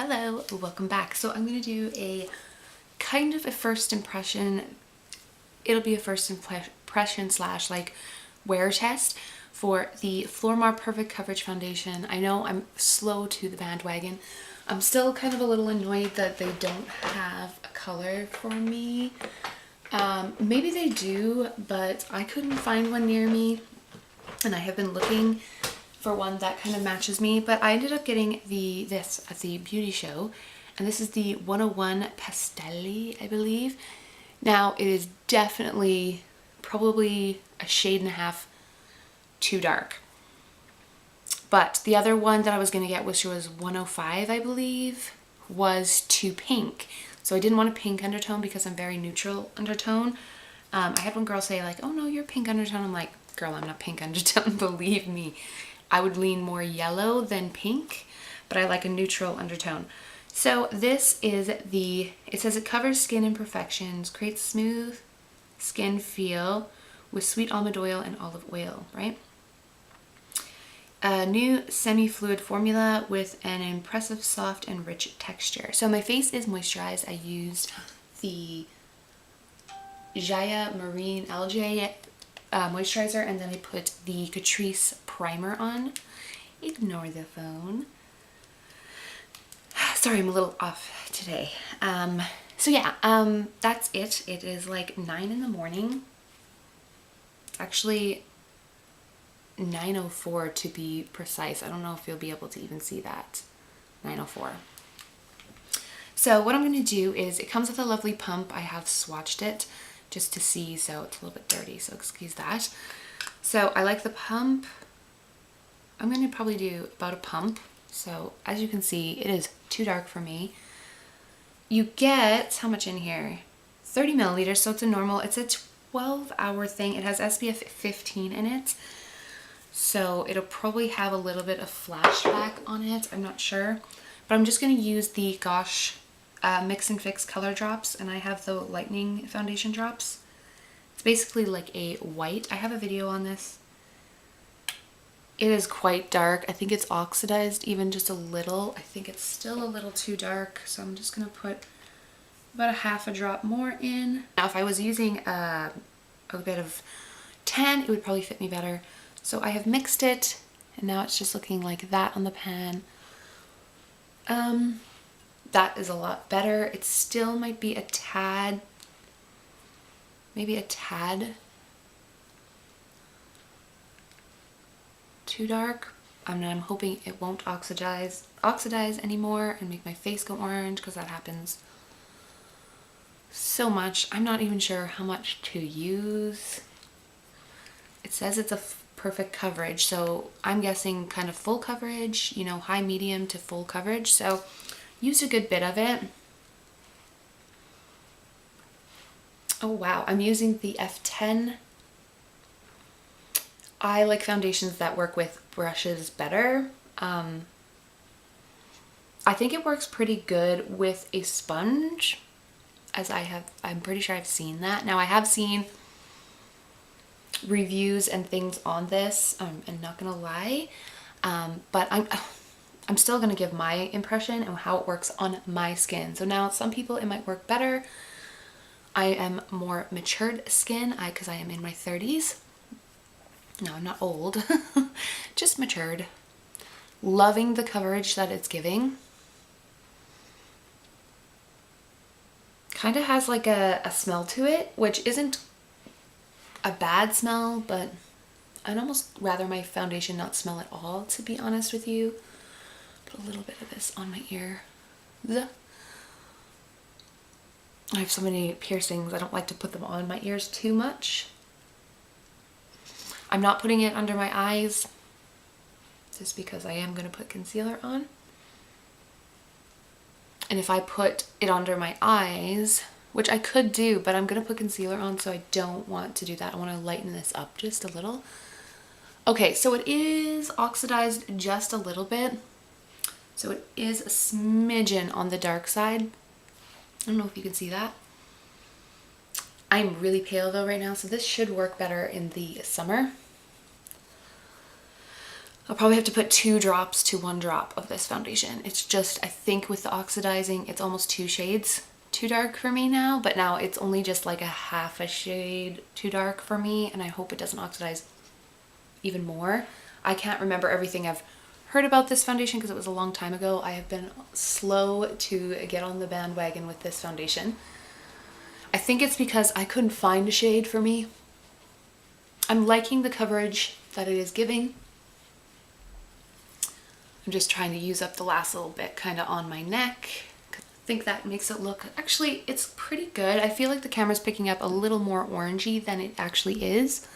Hello, welcome back. So I'm going to do a kind of a first impression. It'll be a first impression slash like wear test for the Flormar Perfect Coverage Foundation. I know I'm slow to the bandwagon. I'm still kind of a little annoyed that they don't have a color for me. Maybe they do, but I couldn't find one near me, and I have been looking for one that kind of matches me, but I ended up getting this at the beauty show, and this is the 101 Pastelli, I believe. Now it is definitely probably a shade and a half too dark, but the other one that I was going to get, which was 105 I believe, was too pink. So I didn't want a pink undertone because I'm very neutral undertone. I had one girl say like, oh no, you're pink undertone. I'm like, girl, I'm not pink undertone, believe me. I would lean more yellow than pink, but I like a neutral undertone. So this is it says it covers skin imperfections, creates smooth skin feel with sweet almond oil and olive oil, right? A new semi-fluid formula with an impressive soft and rich texture. So my face is moisturized. I used the Jaya Marine Algae moisturizer, and then I put the Catrice primer on. Ignore the phone. Sorry, I'm a little off today. So yeah, that's it. It is like 9 in the morning. It's actually 9:04 to be precise. I don't know if you'll be able to even see that. 9:04. So what I'm going to do is, it comes with a lovely pump. I have swatched it just to see, so it's a little bit dirty, so excuse that. So I like the pump. I'm going to probably do about a pump. So as you can see, it is too dark for me. You get, how much in here? 30 milliliters, so it's a normal, it's a 12-hour thing. It has SPF 15 in it, so it'll probably have a little bit of flashback on it. I'm not sure, but I'm just going to use the Gosh Mix and Fix color drops, and I have the lightning foundation drops. It's basically like a white. I have a video on this. It is quite dark. I think it's oxidized even just a little. I think it's still a little too dark, so I'm just gonna put about a half a drop more in. Now if I was using a bit of tan, it would probably fit me better. So I have mixed it, and now it's just looking like that on the pan. That is a lot better. It still might be a tad, maybe a tad too dark. I'm hoping it won't oxidize anymore and make my face go orange, because that happens so much. I'm not even sure how much to use. It says it's a perfect coverage, so I'm guessing kind of full coverage, you know, high, medium to full coverage. So used a good bit of it. Oh wow, I'm using the F10. I like foundations that work with brushes better. I think it works pretty good with a sponge, as I'm pretty sure I've seen that. Now I have seen reviews and things on this, I'm not gonna lie, but I'm still gonna give my impression and how it works on my skin. So now some people it might work better. I am more matured skin, because I am in my 30s. No, I'm not old, just matured. Loving the coverage that it's giving. Kind of has like a smell to it, which isn't a bad smell, but I'd almost rather my foundation not smell at all, to be honest with you. Put a little bit of this on my ear. I have so many piercings, I don't like to put them on my ears too much. I'm not putting it under my eyes, just because I am going to put concealer on. And if I put it under my eyes, which I could do, but I'm going to put concealer on, so I don't want to do that. I want to lighten this up just a little. Okay, so it is oxidized just a little bit. So it is a smidgen on the dark side. I don't know if you can see that. I'm really pale though right now, so this should work better in the summer. I'll probably have to put 2 drops to 1 drop of this foundation. It's just, I think with the oxidizing, it's almost 2 shades too dark for me now, but now it's only just like a half a shade too dark for me, and I hope it doesn't oxidize even more. I can't remember everything I've heard about this foundation because it was a long time ago. I have been slow to get on the bandwagon with this foundation. I think it's because I couldn't find a shade for me. I'm liking the coverage that it is giving. I'm just trying to use up the last little bit kind of on my neck. I think that makes it look, actually it's pretty good. I feel like the camera's picking up a little more orangey than it actually is.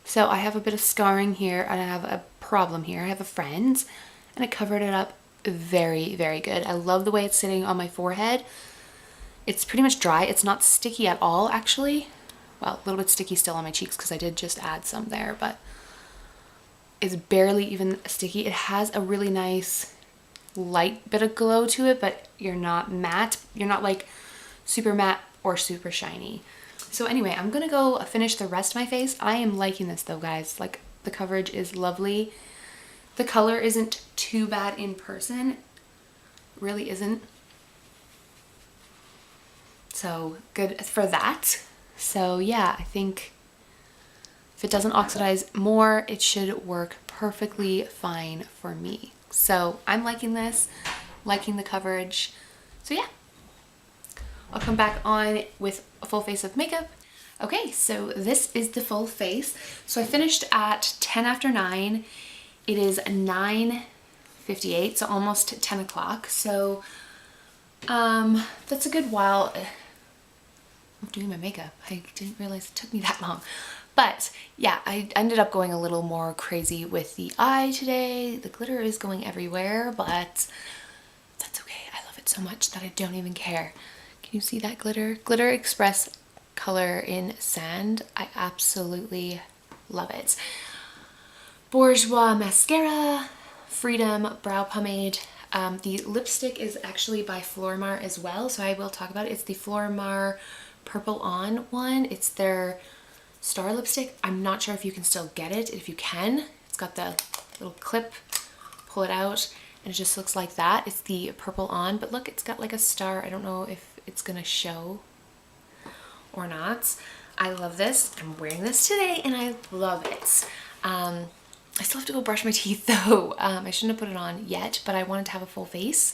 So I have a bit of scarring here and I have a problem here. I have a friend and it covered it up very, very good. I love the way it's sitting on my forehead. It's pretty much dry. It's not sticky at all actually. Well, a little bit sticky still on my cheeks because I did just add some there, but it's barely even sticky. It has a really nice light bit of glow to it, but you're not matte. You're not like super matte or super shiny. So anyway, I'm gonna go finish the rest of my face. I am liking this though, guys. Like, the coverage is lovely. The color isn't too bad in person. Really isn't. So good for that. So yeah, I think if it doesn't oxidize more, it should work perfectly fine for me. So I'm liking this, liking the coverage. So yeah, I'll come back on with a full face of makeup. Okay, so this is the full face. So I finished at 10 after 9. It is 9:58, so almost 10 o'clock. So that's a good while. I'm doing my makeup. I didn't realize it took me that long. But yeah, I ended up going a little more crazy with the eye today. The glitter is going everywhere, but that's okay. I love it so much that I don't even care. Can you see that glitter? Glitter Express color in sand. I absolutely love it. Bourjois mascara, Freedom brow pomade. The lipstick is actually by Flormar as well, so I will talk about it. It's the Flormar Purple On one. It's their star lipstick. I'm not sure if you can still get it. If you can, it's got the little clip, pull it out, and it just looks like that. It's the Purple On, but look, it's got like a star. I don't know if it's gonna show or not. I love this. I'm wearing this today and I love it. I still have to go brush my teeth though. I shouldn't have put it on yet, but I wanted to have a full face.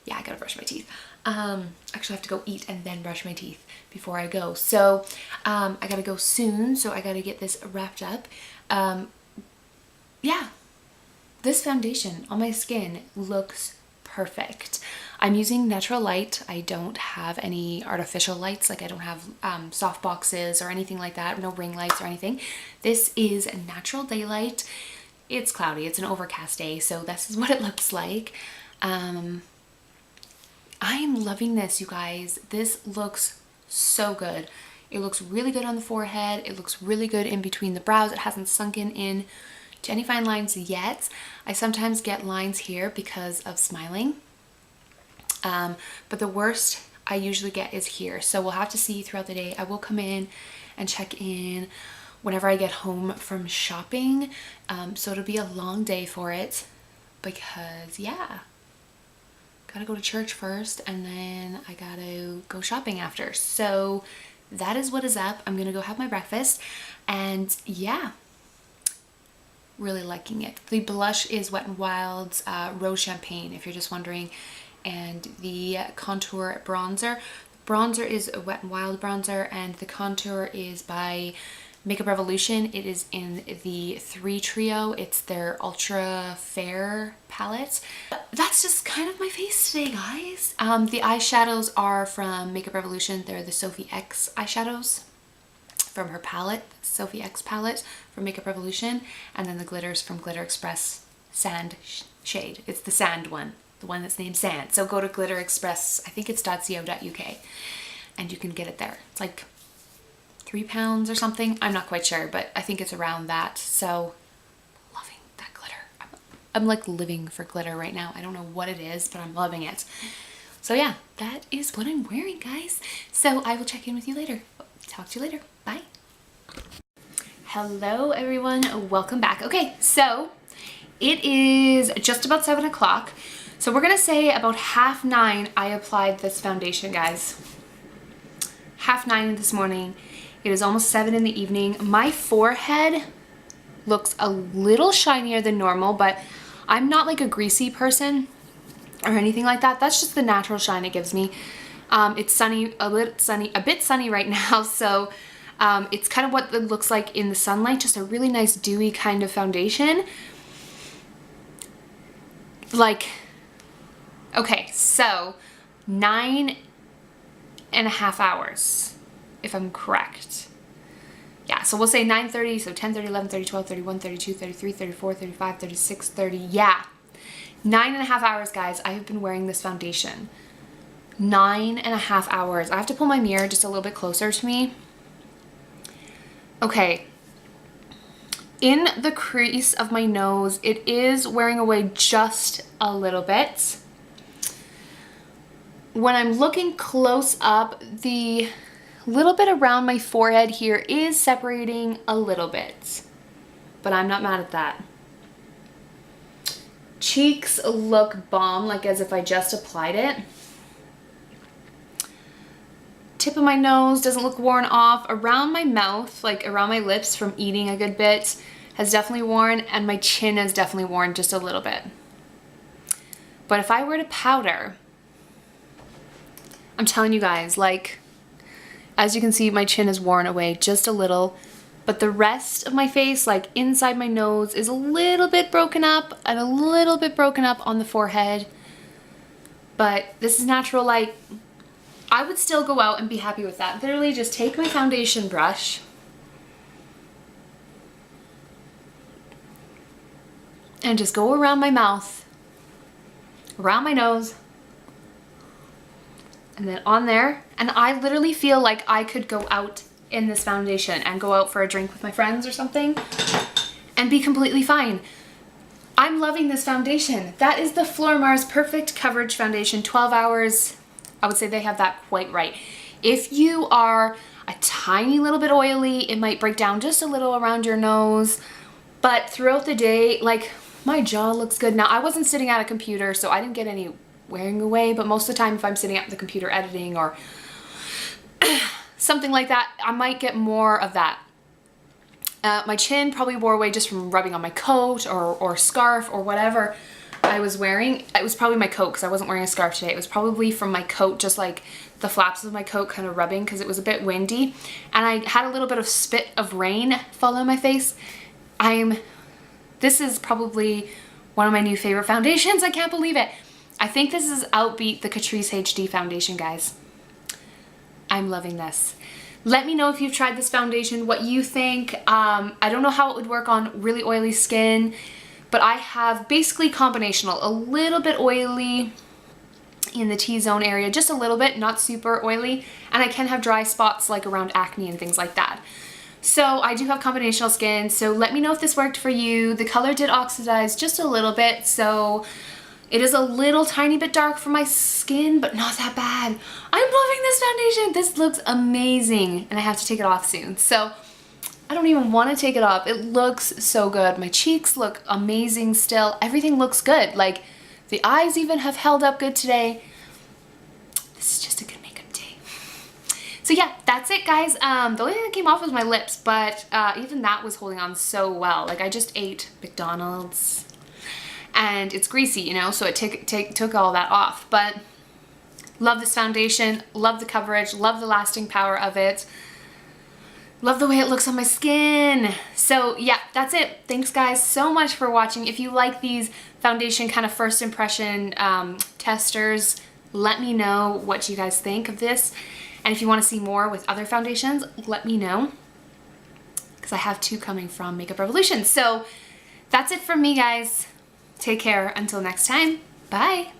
Yeah, I gotta brush my teeth. Actually I have to go eat and then brush my teeth before I go. So I gotta go soon, so I gotta get this wrapped up. Yeah, this foundation on my skin looks perfect. I'm using natural light. I don't have any artificial lights, like I don't have soft boxes or anything like that, no ring lights or anything. This is natural daylight. It's cloudy, it's an overcast day, so this is what it looks like. I am loving this, you guys. This looks so good. It looks really good on the forehead. It looks really good in between the brows. It hasn't sunken in to any fine lines yet. I sometimes get lines here because of smiling. But the worst I usually get is here. So we'll have to see throughout the day. I will come in and check in whenever I get home from shopping. So it'll be a long day for it because yeah, gotta go to church first and then I gotta go shopping after. So that is what is up. I'm gonna go have my breakfast and yeah, really liking it. The blush is Wet n Wild's Rose Champagne, if you're just wondering. And the contour bronzer. Bronzer is a Wet n Wild bronzer and the contour is by Makeup Revolution. It is in the 3 trio. It's their Ultra Fair palette. That's just kind of my face today, guys. The eyeshadows are from Makeup Revolution. They're the Sophie X eyeshadows from her palette, Sophie X palette from Makeup Revolution. And then the glitters from Glitter Express Sand shade. It's the sand one. The one that's named Sand. So go to Glitter Express, I think it's .co.uk, and you can get it there. It's like £3 or something. I'm not quite sure, but I think it's around that. So loving that glitter. I'm like living for glitter right now. I don't know what it is, but I'm loving it. So yeah, that is what I'm wearing, guys. So I will check in with you later. Talk to you later. Bye. Hello everyone, welcome back. Okay, so It is just about 7 o'clock. So we're gonna say about 8:30 I applied this foundation, guys. 8:30 this morning. It is almost 7 in the evening. My forehead looks a little shinier than normal, but I'm not like a greasy person or anything like that. That's just the natural shine it gives me. It's sunny, a bit sunny right now, so it's kind of what it looks like in the sunlight, just a really nice dewy kind of foundation. Like, okay, so 9.5 hours, if I'm correct. Yeah, so we'll say 9:30, so 10:30, 11:30, 12:30, 1:30, 2:30, 3:30, 4:30, 5:30, 6:30, yeah. 9.5 hours, guys, I have been wearing this foundation. 9.5 hours. I have to pull my mirror just a little bit closer to me. Okay. In the crease of my nose, it is wearing away just a little bit. When I'm looking close up, the little bit around my forehead here is separating a little bit, but I'm not mad at that. Cheeks look bomb, like as if I just applied it. Tip of my nose doesn't look worn off. Around my mouth, like around my lips from eating a good bit, has definitely worn, and my chin has definitely worn just a little bit. But if I were to powder, I'm telling you guys, like, as you can see, my chin is worn away just a little, but the rest of my face, like inside my nose, is a little bit broken up and a little bit broken up on the forehead. But this is natural light. I would still go out and be happy with that. Literally just take my foundation brush and just go around my mouth, around my nose, and then on there. And I literally feel like I could go out in this foundation and go out for a drink with my friends or something and be completely fine. I'm loving this foundation. That is the Flormar's Perfect Coverage Foundation, 12 hours. I would say they have that quite right. If you are a tiny little bit oily, it might break down just a little around your nose, but throughout the day, like, my jaw looks good. Now, I wasn't sitting at a computer, so I didn't get any wearing away, but most of the time if I'm sitting at the computer editing or something like that, I might get more of that. My chin probably wore away just from rubbing on my coat or scarf or whatever I was wearing. It was probably my coat because I wasn't wearing a scarf today. It was probably from my coat, just like the flaps of my coat kind of rubbing because it was a bit windy. And I had a little bit of spit of rain fall on my face. This is probably one of my new favorite foundations. I can't believe it. I think this is outbeat the Catrice HD foundation, guys. I'm loving this. Let me know if you've tried this foundation, what you think. I don't know how it would work on really oily skin, but I have basically combinational, a little bit oily in the T-zone area, just a little bit, not super oily, and I can have dry spots like around acne and things like that. So I do have combinational skin, so let me know if this worked for you. The color did oxidize just a little bit, so it is a little tiny bit dark for my skin, but not that bad. I'm loving this foundation. This looks amazing, and I have to take it off soon. So I don't even want to take it off. It looks so good. My cheeks look amazing still. Everything looks good. Like, the eyes even have held up good today. This is just a good makeup day. So yeah, that's it, guys. The only thing that came off was my lips, but even that was holding on so well. Like, I just ate McDonald's and it's greasy, you know, so it took all that off. But love this foundation, love the coverage, love the lasting power of it. Love the way it looks on my skin. So yeah, that's it. Thanks guys so much for watching. If you like these foundation kind of first impression testers, let me know what you guys think of this. And if you want to see more with other foundations, let me know, because I have 2 coming from Makeup Revolution. So that's it from me, guys. Take care until next time. Bye.